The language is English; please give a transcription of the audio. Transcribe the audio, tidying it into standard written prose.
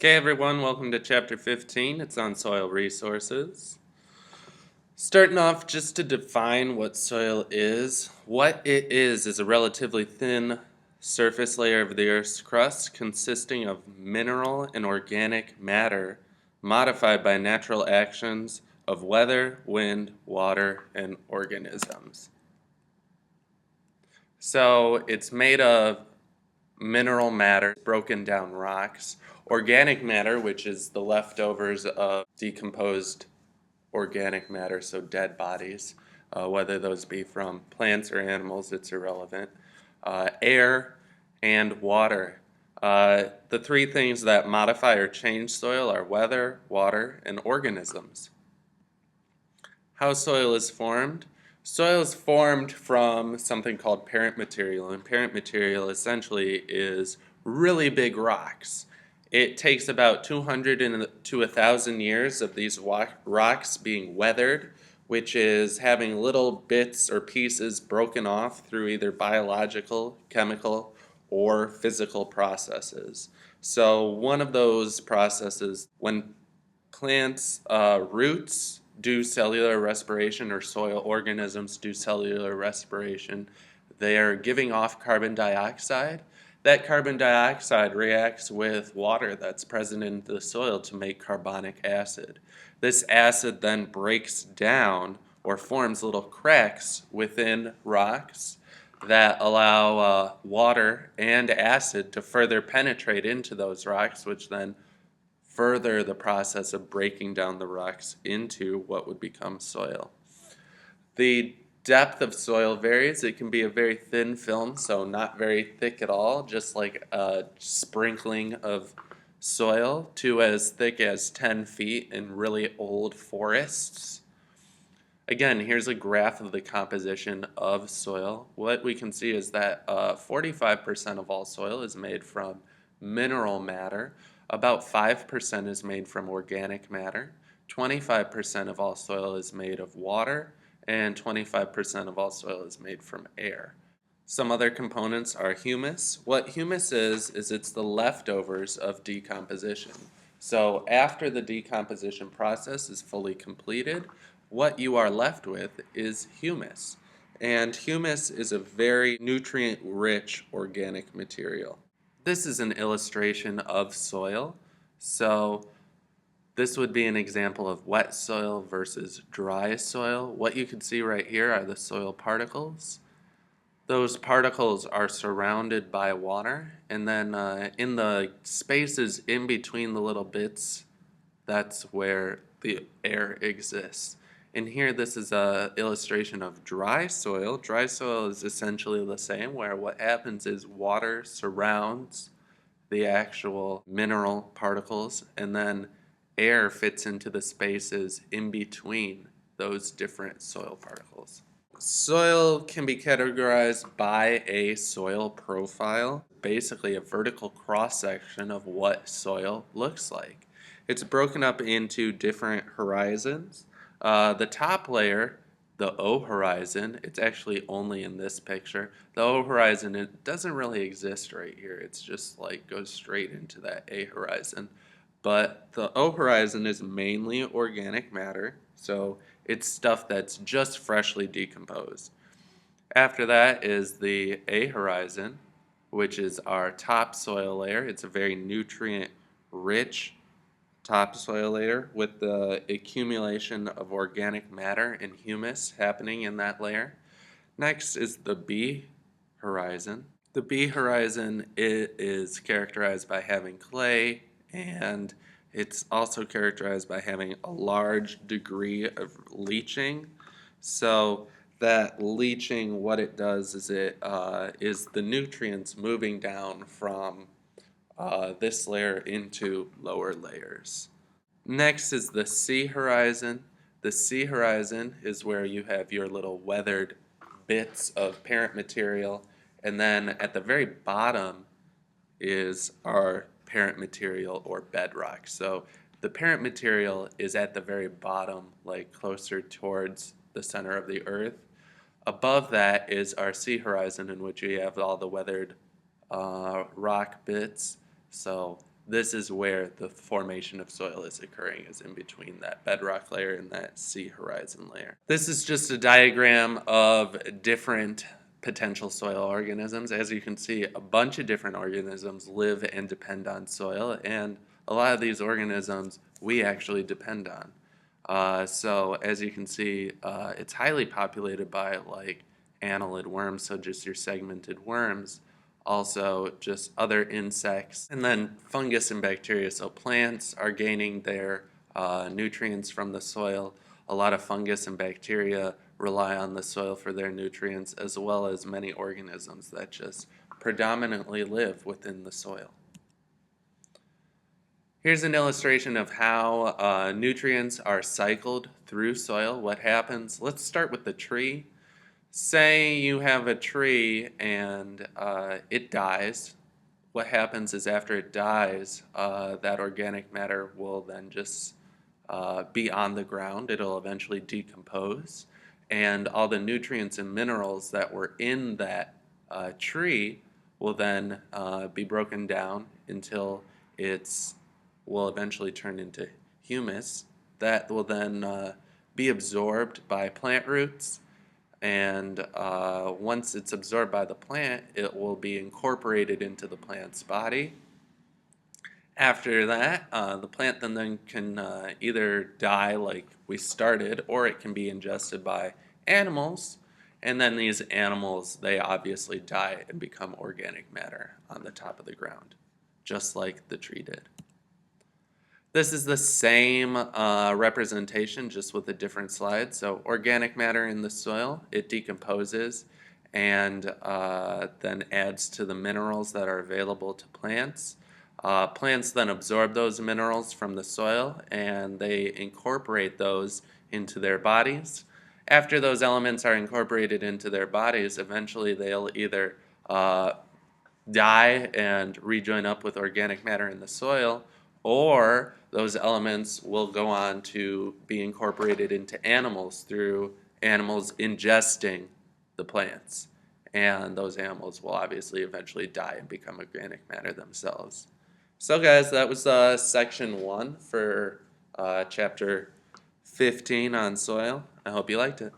Okay, everyone, welcome to Chapter 15. It's on soil resources. Starting off, just to define what soil is. What it is a relatively thin surface layer of the Earth's crust consisting of mineral and organic matter modified by natural actions of weather, wind, water, and organisms. So it's made of mineral matter, broken down rocks, organic matter, which is the leftovers of decomposed organic matter, so dead bodies, whether those be from plants or animals, it's irrelevant, air, and water. The three things that modify or change soil are weather, water, and organisms. How soil is formed? Soil is formed from something called parent material, and parent material essentially is really big rocks. It takes about 200 to 1,000 years of these rocks being weathered, which is having little bits or pieces broken off through either biological, chemical, or physical processes. So one of those processes, when plants' roots do cellular respiration, or soil organisms do cellular respiration, they are giving off carbon dioxide. That carbon dioxide reacts with water that's present in the soil to make carbonic acid. This acid then breaks down or forms little cracks within rocks that allow water and acid to further penetrate into those rocks, which then further the process of breaking down the rocks into what would become soil. The depth of soil varies. It can be a very thin film, so not very thick at all, just like a sprinkling of soil, to as thick as 10 feet in really old forests. Again, here's a graph of the composition of soil. What we can see is that 45% of all soil is made from mineral matter, about 5% is made from organic matter, 25% of all soil is made of water, and 25% of all soil is made from air. Some other components are humus. What humus is it's the leftovers of decomposition. So after the decomposition process is fully completed, what you are left with is humus. And humus is a very nutrient-rich organic material. This is an illustration of soil. So this would be an example of wet soil versus dry soil. What you can see right here are the soil particles. Those particles are surrounded by water, and then in the spaces in between the little bits, that's where the air exists. And here this is an illustration of dry soil. Dry soil is essentially the same, where what happens is water surrounds the actual mineral particles, and then air fits into the spaces in between those different soil particles. Soil can be categorized by a soil profile, basically a vertical cross-section of what soil looks like. It's broken up into different horizons. The top layer, the O horizon, it's actually only in this picture. The O horizon, it doesn't really exist right here. It's just like goes straight into that A horizon. But the O horizon is mainly organic matter, so it's stuff that's just freshly decomposed. After that is the A horizon, which is our topsoil layer. It's a very nutrient-rich topsoil layer with the accumulation of organic matter and humus happening in that layer. Next is the B horizon. The B horizon is characterized by having clay, and it's also characterized by having a large degree of leaching. So that leaching, what it does is it is the nutrients moving down from this layer into lower layers. Next is the C horizon. The C horizon is where you have your little weathered bits of parent material, and then at the very bottom is our parent material or bedrock. So the parent material is at the very bottom, like closer towards the center of the earth. Above that is our C horizon, in which we have all the weathered rock bits. So this is where the formation of soil is occurring, is in between that bedrock layer and that sea horizon layer. This is just a diagram of different potential soil organisms. As you can see, a bunch of different organisms live and depend on soil, and a lot of these organisms we actually depend on. So as you can see, it's highly populated by like annelid worms, so just your segmented worms, also just other insects, and then fungus and bacteria. So plants are gaining their nutrients from the soil. A lot of fungus and bacteria rely on the soil for their nutrients, as well as many organisms that just predominantly live within the soil. Here's an illustration of how nutrients are cycled through soil. What happens? Let's start with the tree. Say you have a tree and it dies. What happens is after it dies, that organic matter will then just be on the ground. It'll eventually decompose, and all the nutrients and minerals that were in that tree will then be broken down until it's will eventually turn into humus that will then be absorbed by plant roots, and once it's absorbed by the plant, it will be incorporated into the plant's body. After that, the plant then can either die like we started, or it can be ingested by animals, and then these animals, they obviously die and become organic matter on the top of the ground, just like the tree did. This is the same representation, just with a different slide. So organic matter in the soil, it decomposes and then adds to the minerals that are available to plants. Plants then absorb those minerals from the soil and they incorporate those into their bodies. After those elements are incorporated into their bodies, eventually they'll either die and rejoin up with organic matter in the soil, or those elements will go on to be incorporated into animals through animals ingesting the plants. And those animals will obviously eventually die and become organic matter themselves. So guys, that was section 1 for chapter 15 on soil. I hope you liked it.